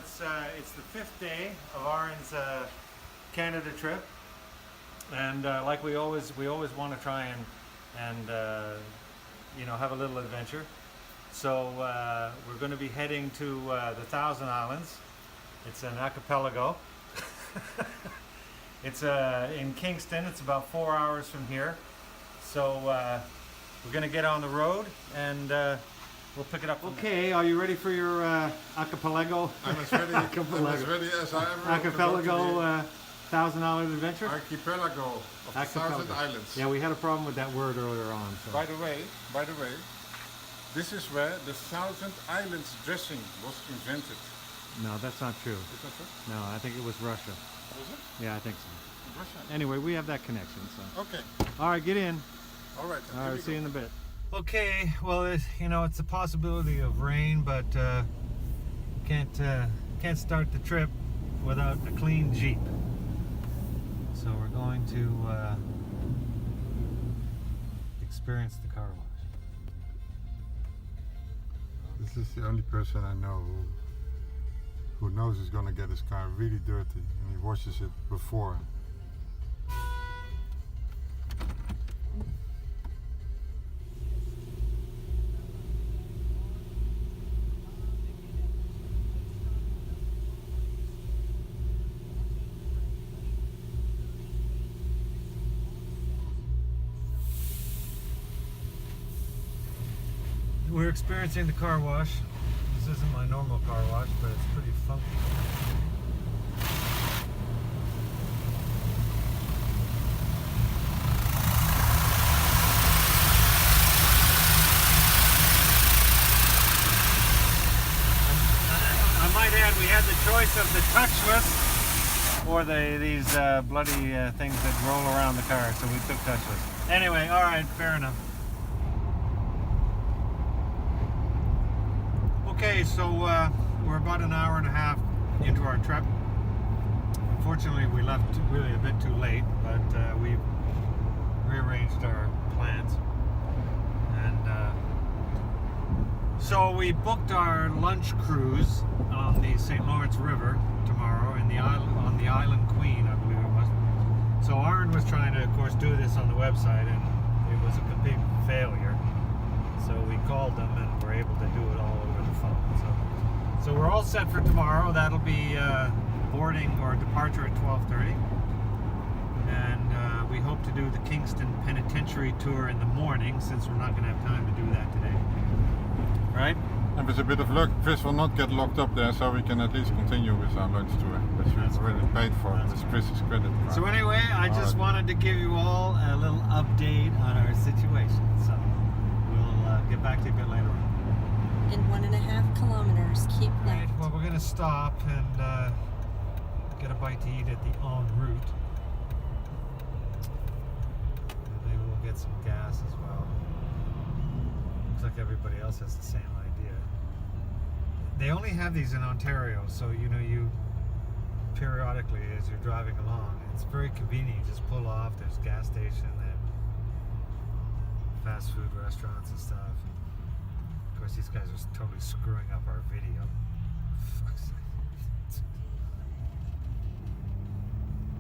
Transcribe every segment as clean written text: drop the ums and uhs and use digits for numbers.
it's the 5th day of Arend's Canada trip, and like we always want to try and have a little adventure. So we're going to be heading to the Thousand Islands. It's an archipelago. It's in Kingston. It's about 4 hours from here. So we're going to get on the road and we'll pick it up. Okay, are you ready for your archipelago? I'm as ready, as I ever. Archipelago Thousand Island adventure? Archipelago of the Thousand Islands. Yeah, we had a problem with that word earlier on. So. By the way, this is where the Thousand Islands dressing was invented. No, that's not true. Is that true? No, I think it was Russia. Was it? Yeah, I think so. Russia. Anyway, we have that connection. So. Okay. All right, get in. All right. All right, see you in a bit. Okay, well, it's a possibility of rain, but can't start the trip without a clean Jeep. So we're going to experience the car wash. This is the only person I know who knows he's going to get his car really dirty, and he washes it before. We're experiencing the car wash. This isn't my normal car wash, but it's pretty funky. I might add, we had the choice of the touchless or these bloody things that roll around the car, so we took touchless. Anyway, all right, fair enough. Okay, so we're about an hour and a half into our trip. Unfortunately, we left really a bit too late, but we've rearranged our plans. And so we booked our lunch cruise on the St. Lawrence River tomorrow on the Island Queen, I believe it was. So Arend was trying to, of course, do this on the website, and it was a complete failure. So we called them and were able to do it all over the phone. So we're all set for tomorrow. That'll be boarding or departure at 12:30. And we hope to do the Kingston Penitentiary tour in the morning, since we're not going to have time to do that today. Right? And with a bit of luck, Chris will not get locked up there, so we can at least continue with our lunch tour, which we've already paid for with Chris's credit card. So anyway, I just wanted to give you all a little update on our situation. So we'll get back to you a bit later on. In 1.5 kilometers, keep left. Right, well, we're going to stop and get a bite to eat at the en route. And maybe we'll get some gas as well. Looks like everybody else has the same idea. They only have these in Ontario, so you periodically, as you're driving along, it's very convenient. You just pull off, there's gas station and fast food restaurants and stuff. Of course, these guys are totally screwing up our video. Fuck's sake.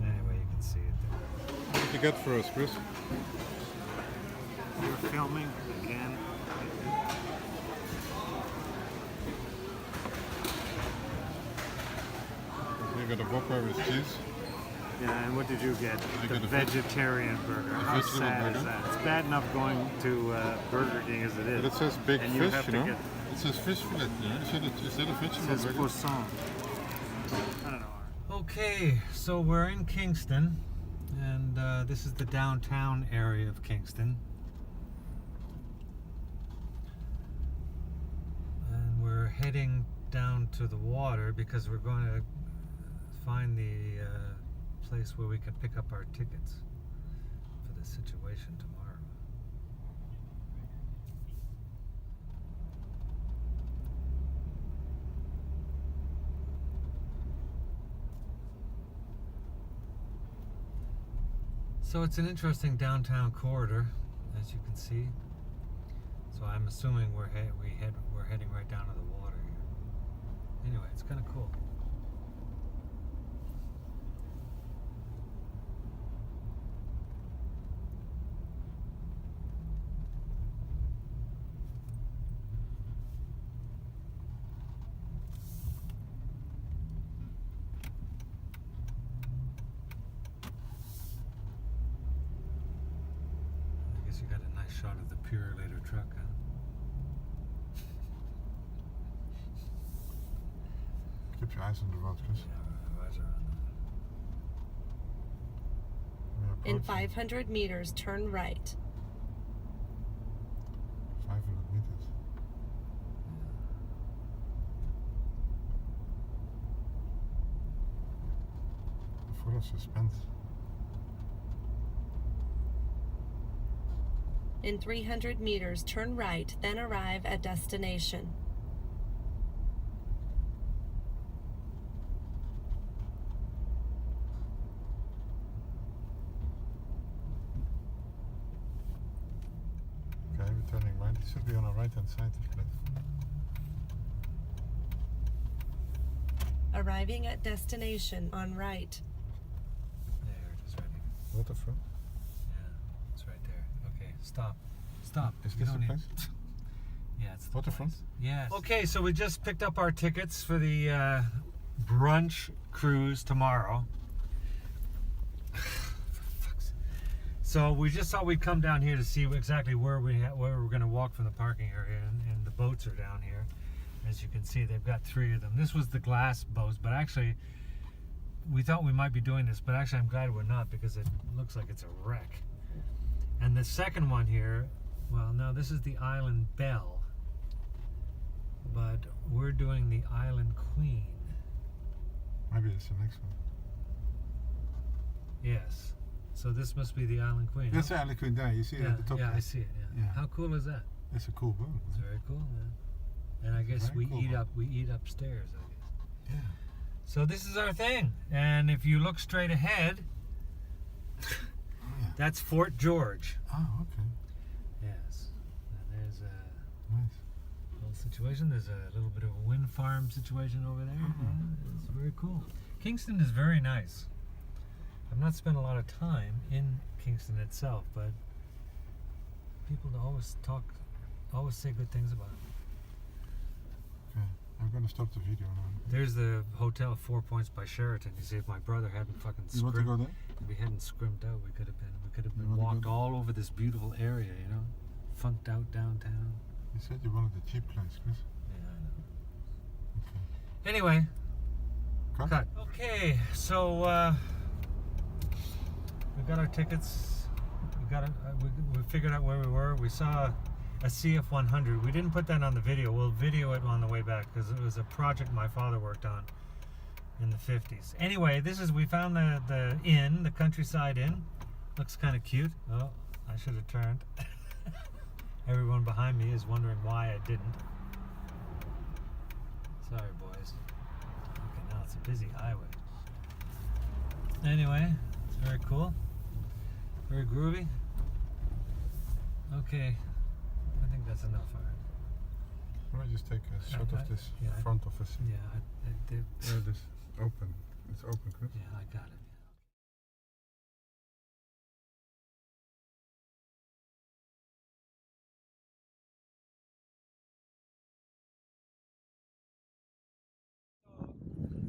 Anyway, you can see it there. What did you get for us, Chris? You're filming again. You got a Whopper with cheese. Yeah, and what did you get? The got a vegetarian burger. How sad is that? It's bad enough going to Burger King as it is. But it says big and fish, have to get, It says fish fillet, Is that a vegetable It says burger? poisson. I don't know. Okay, so we're in Kingston, and this is the downtown area of Kingston. And we're heading down to the water because we're going to find the place where we can pick up our tickets for the situation tomorrow. So it's an interesting downtown corridor, as you can see. So I'm assuming we're heading right down to the water here. Anyway, it's kind of cool. guess you got a nice shot of the Purelator truck, huh? Keep your eyes on the road, Chris. Yeah, eyes are on We're In approaching 500 meters, turn right. 500 meters. Full of suspense. In 300 meters, turn right, then arrive at destination. Okay, we're turning right. It should be on our right hand side. Arriving at destination on right. There it is, right here. Waterfront. Yeah, it's right there. Okay, stop. Stop. Is You this don't the need- place? Yeah, it's the Waterfront? place. Yes. Okay, so we just picked up our tickets for the brunch cruise tomorrow. For fuck's sake. So we just thought we'd come down here to see exactly where we're going to walk from the parking area, and the boats are down here. As you can see, they've got 3 of them. This was the glass boats, but actually, we thought we might be doing this, but actually I'm glad we're not, because it looks like it's a wreck. And the second one here, well, no, this is the Island Belle, but we're doing the Island Queen. Maybe it's the next one. Yes. So this must be the Island Queen. That's the Island Queen there. You see it yeah, at the top yeah, there? I see it. Yeah. Yeah. How cool is that? It's a cool boat. It's very cool, man. And I guess Very we cool, eat man. up. We eat upstairs, I guess. Yeah. So this is our thing, and if you look straight ahead, Oh, yeah. that's Fort George. Oh, okay. Yes. And there's a Nice. little situation. There's a little bit of a wind farm situation over there. Mhm. It's very cool. Kingston is very nice. I've not spent a lot of time in Kingston itself, but people always say good things about it. Okay. I'm gonna stop the video now. There's the hotel 4 Points by Sheraton. You see, if my brother hadn't fucking You want to go scrimped, there? if we hadn't scrimped out, we could have You been wanna go walked there? all over this beautiful area, you know, funked out downtown. You said you wanted the cheap place, Chris. Yeah, I know. Okay. Anyway, Cut? cut. Okay, so we got our tickets. We figured out where we were. We saw a CF100. We didn't put that on the video. We'll video it on the way back because it was a project my father worked on in the 50s. Anyway, we found the inn, the Countryside Inn. Looks kind of cute. Oh, I should have turned. Everyone behind me is wondering why I didn't. Sorry, boys. Okay, now it's a busy highway. Anyway, it's very cool. Very groovy. Okay, I think that's enough, Arend. Why don't you just take a shot of this yeah, front of the seat? Yeah, I did. Where it is open. It's open, Chris. Yeah, I got it.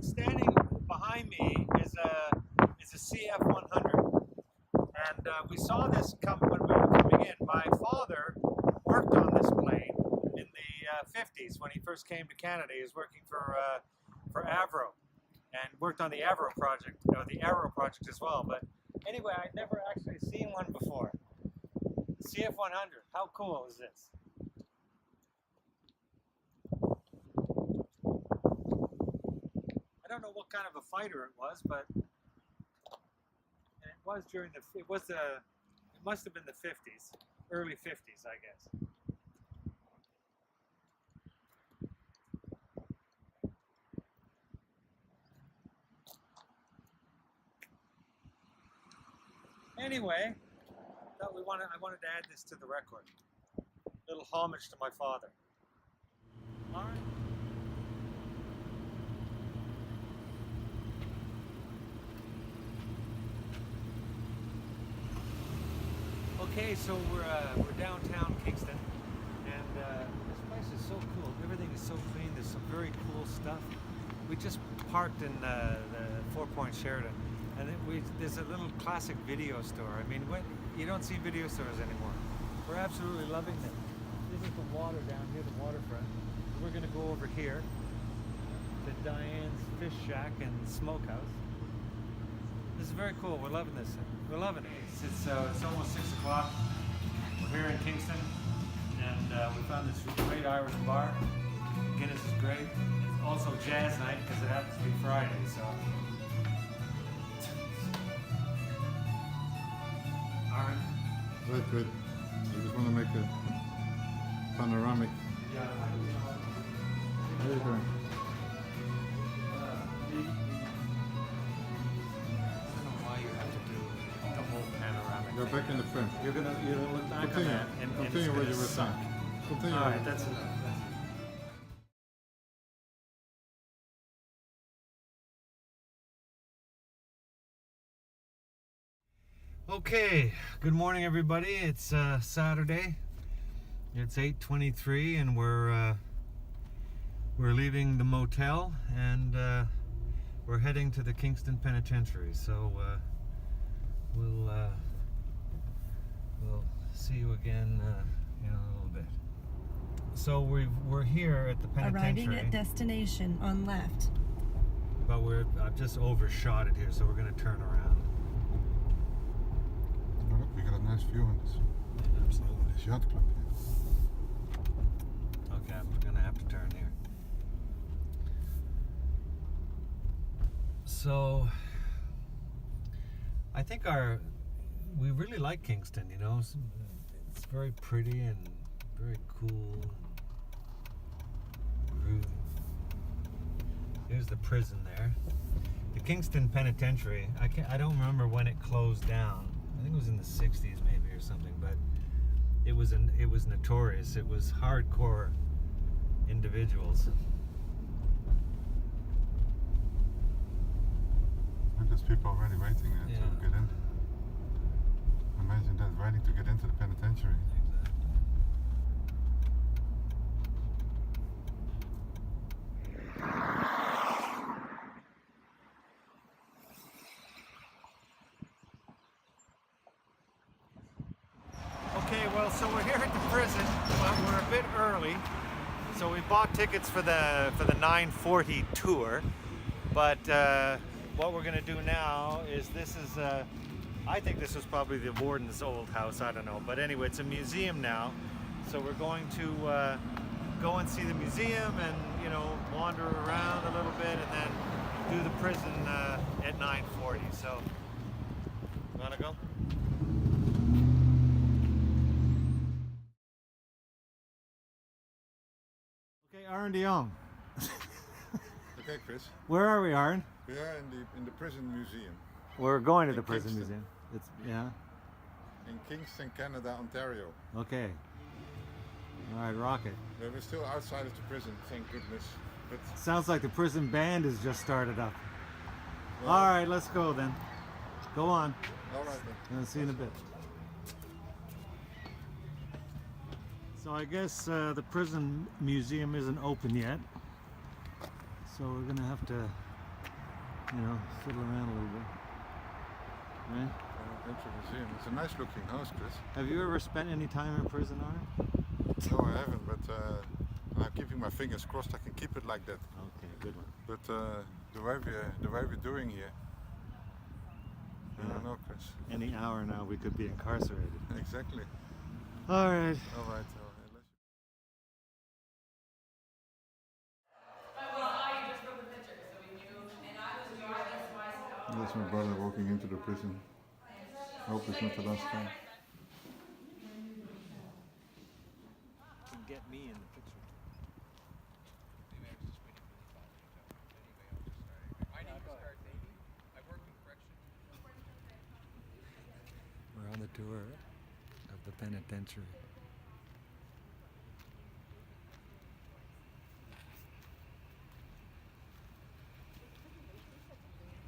Standing behind me is a CF100, and we saw this come when we were coming in. My father worked on this plane in the 50s when he first came to Canada. He was working for Avro, and worked on the Avro project, or the Arrow project as well. But anyway, I'd never actually seen one before. CF100. How cool is this? I don't know what kind of a fighter it was, but it was during it must have been the 50s, early 50s, I guess. Anyway, I wanted to add this to the record. Little homage to my father. All right. Okay, so we're downtown Kingston, and this place is so cool. Everything is so clean. There's some very cool stuff. We just parked in the 4 Points Sheraton, and there's a little classic video store. I mean, you don't see video stores anymore. We're absolutely loving it. This is the water down here, the waterfront. We're going to go over here to Diane's Fish Shack and Smokehouse. This is very cool. We're loving this. We're loving it. It's almost 6 o'clock. We're here in Kingston, and we found this great Irish bar. Guinness is great. It's also jazz night because it happens to be Friday. So, Arend. Wait. I just want to make a panoramic. Yeah. How are you doing? Go back in the front. You're gonna look back Continue. on that and Continue it's what gonna you were suck. saying. Continue. All right, that's enough. Okay, good morning everybody. It's Saturday. It's 8:23 and we're leaving the motel and we're heading to the Kingston Penitentiary. So we'll see you again in a little bit. So we're here at the penitentiary. Arriving at destination on left. But I've just overshot it here, so we're going to turn around. Oh, look, we got a nice view on this. Absolutely. This yacht club here. Okay, we're going to have to turn here. So, I think we really like Kingston, you know. It's very pretty and very cool and groovy. Here's the prison there. The Kingston Penitentiary, I don't remember when it closed down. I think it was in the 60s maybe or something, but it was notorious. It was hardcore individuals. Look, there's people already waiting there Yeah. to get in. Imagine that, waiting to get into the penitentiary. Okay, well, so we're here at the prison, but we're a bit early. So we bought tickets for the 9:40 tour. But what we're gonna do now is I think this was probably the warden's old house. I don't know, but anyway, it's a museum now. So we're going to go and see the museum and wander around a little bit and then do the prison at 9:40. So, you wanna go? Okay, Arend de Jong. Okay, Chris. Where are we, Arend? We are in the prison museum We're going to the In prison Kingston. museum. Yeah. in Kingston, Canada, Ontario. Okay. All right, rocket. We're still outside of the prison, thank goodness. But Sounds like the prison band has just started up. well, All right, let's go then. Go on. all right then. I'll see you in a bit. So I guess the prison museum isn't open yet. So we're gonna have to, fiddle around a little bit. Right? Into the museum. It's a nice looking house, Chris. Have you ever spent any time in prison, Arend? No, I haven't, but I'm keeping my fingers crossed I can keep it like that. Okay, good one. But the way we're doing here, I don't know, Chris. Any hour now we could be incarcerated. Exactly. All right. All right. That's my brother walking into the prison. I hope it's not the last time. Get me in the picture. We're on the tour of the penitentiary.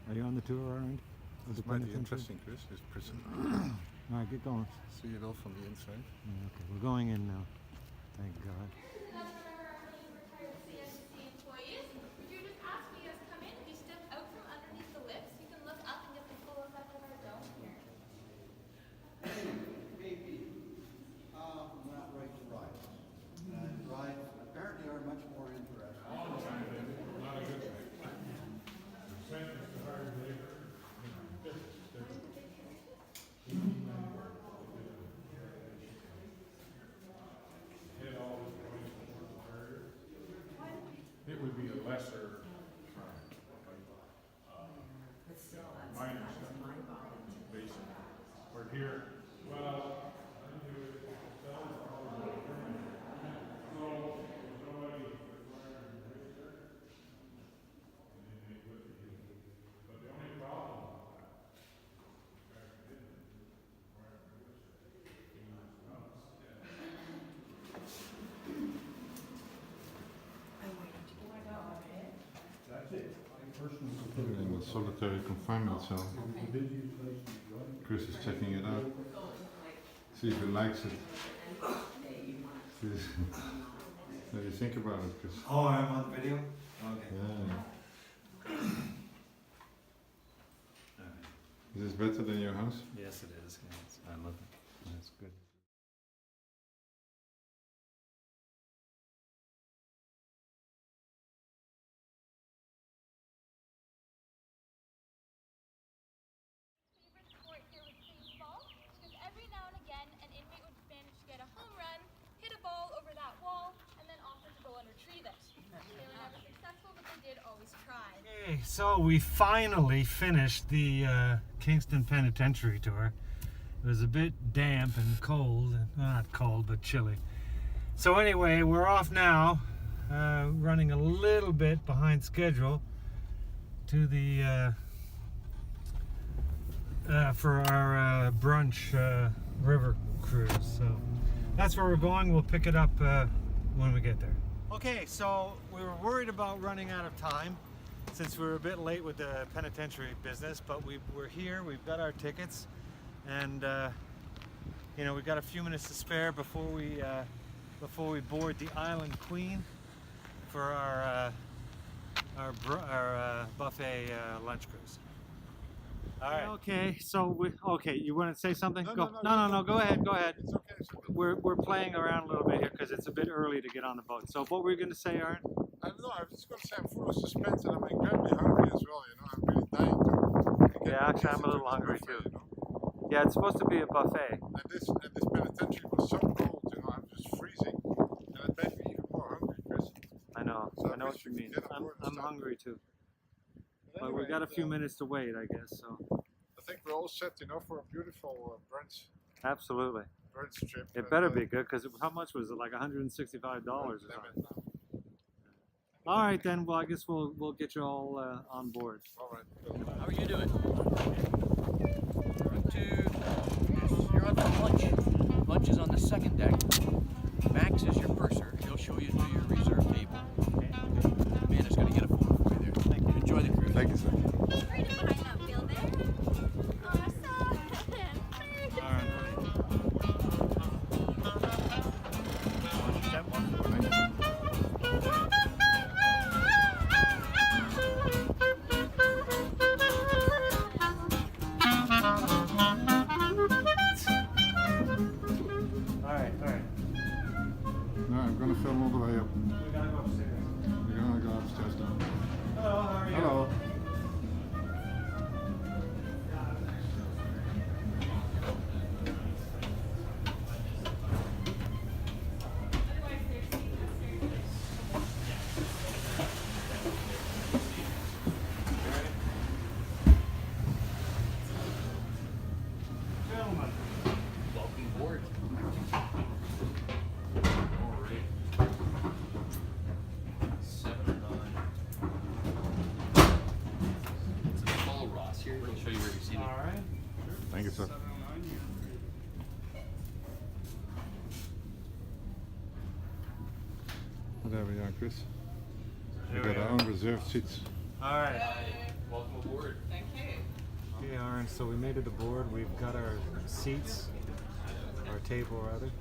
Are you on the tour, Arend? Of the It's mighty penitentiary? interesting, Chris, this prison. All right, get going. See it all from the inside. Yeah, okay, we're going in now. Thank God. Employees, would you just ask me as come in? If you step out from underneath the lifts, you can look up and get the full effect of our dome here. In the solitary confinement cell. Chris is checking it out. See if he likes it. What do you think about it, Chris? Oh, I'm on video? Okay. Yeah. Is this better than your house? Yes, it is. Yes, I love it. That's good. Favorite sport here was baseball, because every now and again an inmate would manage to get a home run, hit a ball over that wall, and then offer to go and retrieve it. They were never successful, but they did always try. Okay, so we finally finished the Kingston Penitentiary tour. It was a bit damp and cold, not cold, but chilly. So anyway, we're off now, running a little bit behind schedule to the for our brunch river cruise. So that's where we're going. We'll pick it up when we get there. Okay, so we were worried about running out of time since we were a bit late with the penitentiary business, but we're here, we've got our tickets, and you know, we've got a few minutes to spare before we board the Island Queen for our buffet lunch cruise. All right. Okay, so you want to say something? No, Go. no, No. Go ahead. It's okay. It's okay. We're playing around a little bit here because it's a bit early to get on the boat. So what were you going to say, Arend? I don't know, I was just going to say I'm full of suspense and I'm incredibly hungry as well, you know. I'm really dying to get Yeah, actually, I'm a little this hungry buffet, too. you know. Yeah, it's supposed to be a buffet. And this penitentiary was so cold, you know, I'm just freezing. And it made me even more hungry, Chris. I know. So I know I what wish you we mean. could get on board I'm this time. hungry too. But anyway, we got a few minutes to wait, I guess. So I think we're all set, you know, for a beautiful brunch absolutely, trip. it better be good because how much was it? Like $165 or something. All right then. Well, I guess we'll get you all on board. All right. How are you doing? You're on for lunch. Lunch is on the second deck. Max is your purser. He'll show you to your reserve table. Amanda's going to get a photo for you there. Thank you. Enjoy the cruise. Thank you, sir. Right in behind that wheel there. Awesome. All right. No, I'm going to film all the way up. We gotta go upstairs. We're going to go upstairs now. Hello. How are you? Hello. Gentlemen. Welcome aboard. All right. 709. It's a follow Ross here. He'll show you where you're seated. All right. Thank you, sir. There we are, Chris. We got our own reserved seats. All right. Hi. Welcome aboard. Okay, Arend, so we made it aboard. We've got our seats, our table rather, and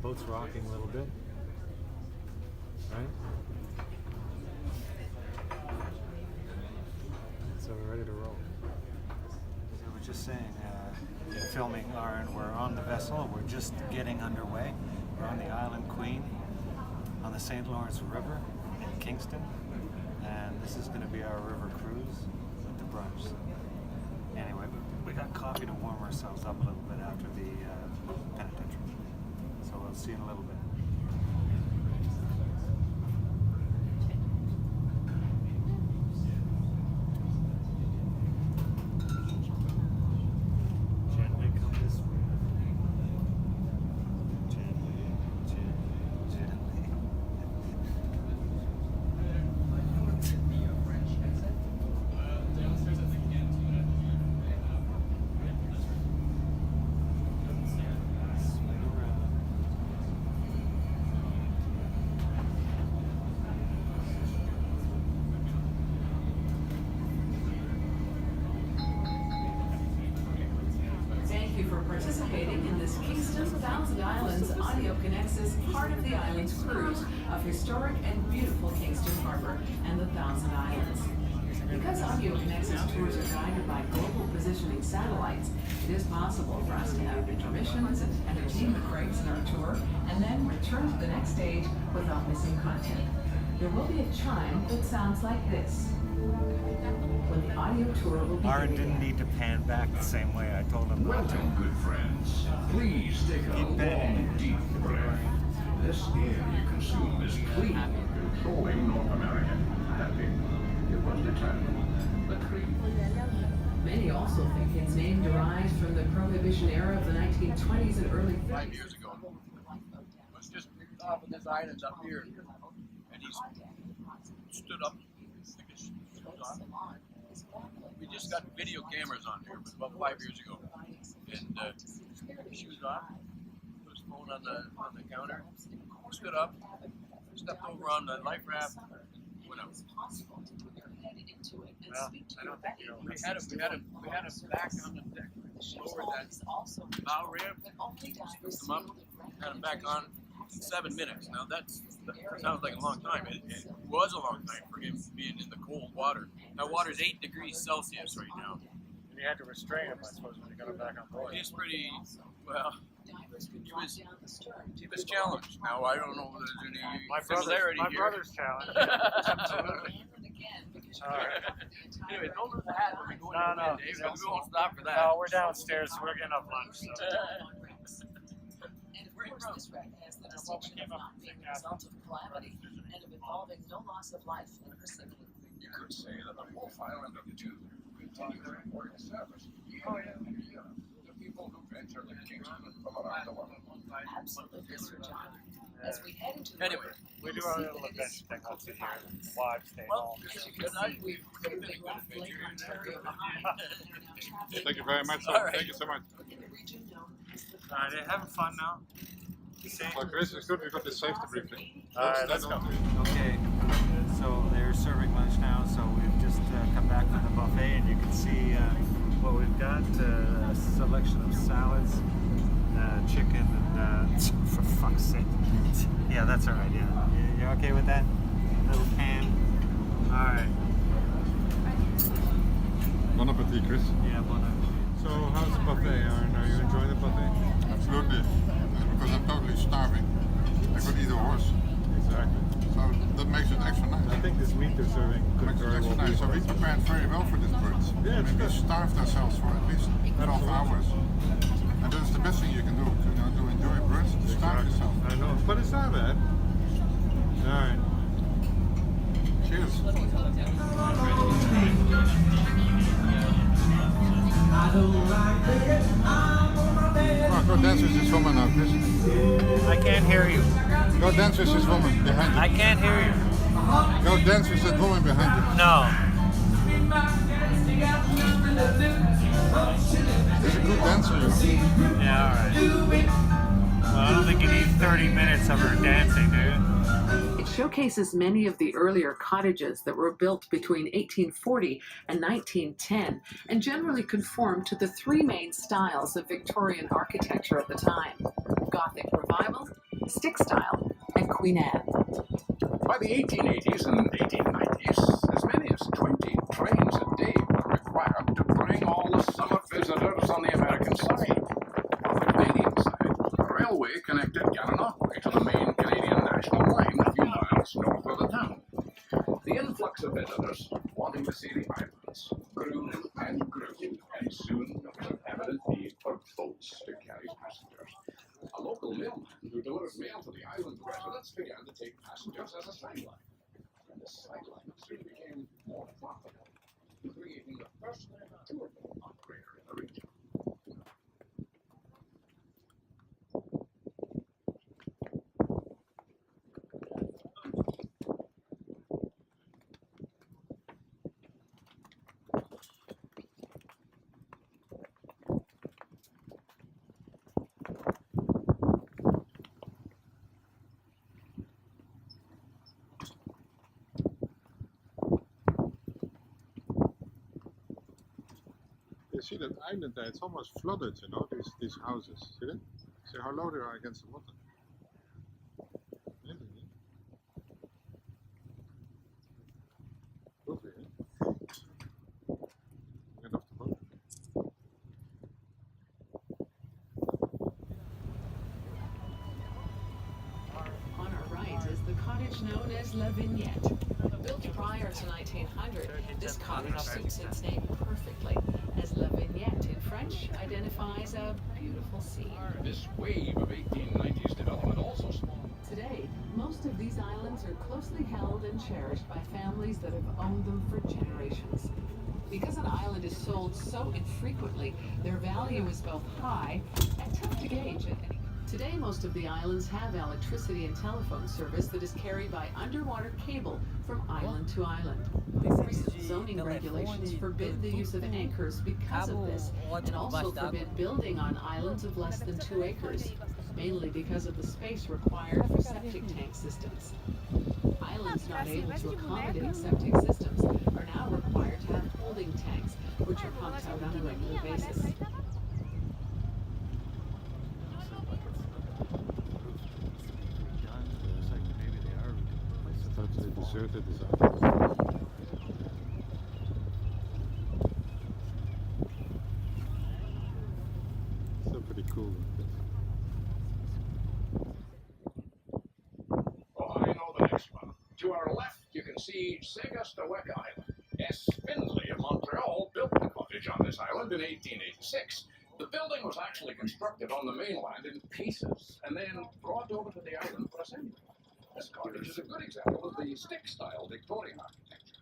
boat's rocking a little bit, right? So we're ready to roll. So I was just saying, filming Arend, we're on the vessel. We're just getting underway. We're on the Island Queen on the St. Lawrence River in Kingston, and this is going to be our river cruise with the brunch. So anyway, we got coffee to warm ourselves up a little bit after the penitentiary. So we'll see you in a little bit. Kingston Thousand Islands audio connects us part of the island's cruise of historic and beautiful Kingston Harbor and the Thousand Islands. Because Audio Connex's tours are guided by global positioning satellites, it is possible for us to have intermissions and entertainment breaks in our tour, and then return to the next stage without missing content. There will be a chime that sounds like this when the audio tour will begin. Arend didn't need to pan back the same way. I told him not to. Welcome, good friends. Please take a long, deep breath. This air you consume is clean, controlling North America. Happy. It was determined. The cream. Many also think its name derives from the Prohibition era of the 1920s and early 30s. 5 years ago, I was just off of this island up here, and he stood up. I think his shoes off. We just got video cameras on here, it was about 5 years ago, and shoes off, put his phone on the counter, stood up, stepped over on the life raft, went out. Well, I don't think you know. We had him back on the deck, lowered that bow ramp, scooped him up, had him back on in 7 minutes. Now that sounds like a long time. It was a long time for him being in the cold water. That water's 8 degrees Celsius right now. And you had to restrain him, I suppose, when you got him back on board. He's pretty, well, he was challenged. Now I don't know if there's any similarity My here. brother's challenge. Absolutely. All right. Anyway, don't lose the hat when we go No, into no. the wind, Dave. We won't stop for that. No, we're downstairs, so we're getting up lunch. So. And of course, this wreck has the distinction of not being a result of calamity and of involving no loss of life in her sinking. You could say that the whole island of two continue their important service year in and year out to people who venture to Kingston from around the world. Absolutely, Mr. John. As we head into the Anyway, We do our little adventure thing. I'll sit here and watch, stay well, home. As you good can night. see, we've clearly left Lake Ontario behind. Thank you very much. All right. Thank you so much. In the region known as the All right, having fun now. Same. So Chris, it's good we got this safety briefing. All right, let's go. Stand on to it. Okay, so they're serving lunch now, so we've just come back from the buffet, and you can see what we've got, a selection of salads, chicken, and for fuck's sake. Yeah, that's all right, yeah. You okay with that? Little pan? All right. Bon appetit, Chris. Yeah, bon appetit. So how's the buffet, Aaron? Are you enjoying the buffet? Absolutely. Because I'm totally starving. I could eat a horse. Exactly. So that makes it extra nice. I think this meat they're serving could Makes it very extra well be nice. So we prepared very well for this bird. Yeah, it's We good. starved ourselves for at least 12 Absolutely. hours. And that's the best thing you can do, to enjoy birds, to starve yourself. I know, but it's not bad. All right. Cheers. Oh, go dance with this woman now, Chris. I can't hear you. Go dance with this woman behind you. I can't hear you. Go dance with that woman behind you. No. She's a good dancer, you know. Yeah, all right. Well, I don't think you need 30 minutes of her dancing, do you? It showcases many of the earlier cottages that were built between 1840 and 1910 and generally conformed to the three main styles of Victorian architecture at the time: Gothic Revival, Stick Style, and Queen Anne. By the 1880s and 1890s, as many as 20 trains a day were required to bring all the summer visitors on the American side. On the Canadian side, the railway connected Gananoque to the main Canadian national line a few miles north of the town. The influx of visitors wanting to see the islands grew and grew, and soon there was an evident need for boats to carry passengers. A local mailman who delivers mail to the island residents began to take passengers as a sideline. And the sideline soon became more profitable, creating the first tour boat operator in the region. You see that island there, it's almost flooded, you know, these houses, see that? See how low they are against the water. Really? Lovely, eh? Get off the boat. On our right is the cottage known as La Vignette. Built prior to 1900, this cottage suits its name perfectly, as La Vignette in French identifies a beautiful scene. This wave of 1890s development also spawned. Today, most of these islands are closely held and cherished by families that have owned them for generations. Because an island is sold so infrequently, their value is both high and tough to gauge at any. Today, most of the islands have electricity and telephone service that is carried by underwater cable from island to island. Recent zoning regulations forbid the use of anchors because of this, and also forbid building on islands of less than 2 acres, mainly because of the space required for septic tank systems. Islands not able to accommodate septic systems are now required to have holding tanks, which are pumped out on a regular basis. Totally deserted this island. Still pretty cool. Oh, I know the next one. To our left, you can see Segastawek Island. S. Findlay of Montreal built the cottage on this island in 1886. The building was actually constructed on the mainland in pieces and then brought over to the island for assembly. This cottage is a good example of the stick-style Victorian architecture.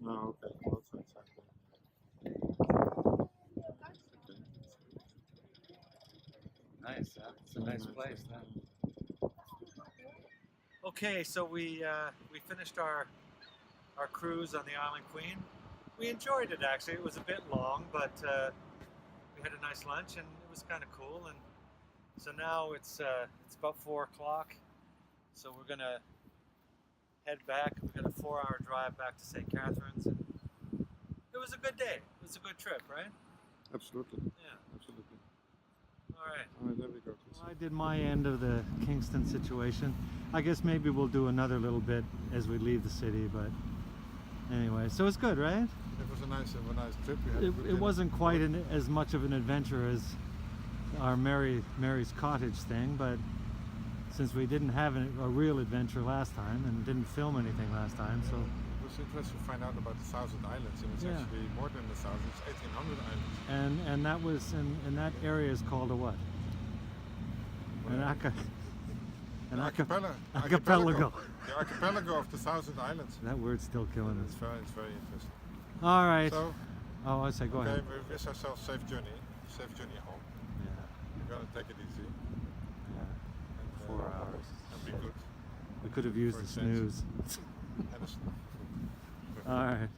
Oh, okay. Both sides are Nice. It's a nice place. Okay, so we finished our cruise on the Island Queen. We enjoyed it actually. It was a bit long, but we had a nice lunch and it was kind of cool. And so now it's about 4 o'clock. So we're gonna head back. We've got a 4-hour drive back to St. Catharines. And it was a good day. It was a good trip, right? absolutely. Yeah. Absolutely. All right. All right, there we go. Well, I did my end of the Kingston situation. I guess maybe we'll do another little bit as we leave the city, but anyway, so it's good, right? It was a nice trip. We had a good It dinner. wasn't quite as much of an adventure as our Mary's Cottage thing, but since we didn't have a real adventure last time and didn't film anything last time, so It was interesting to find out about the 1,000 islands, and it's Yeah. actually more than 1,000. It's 1,800 islands. and that was and that area is called a what? An archipelago. archipelago. The archipelago of the 1,000 islands. That word's still killing It's us. very interesting. All right. So, Oh, I say go okay, ahead. we wish ourselves safe journey home. Yeah. We're gonna take it easy. Yeah. And, 4 hours. And be good. We could have used For the a change. snooze. And a All right.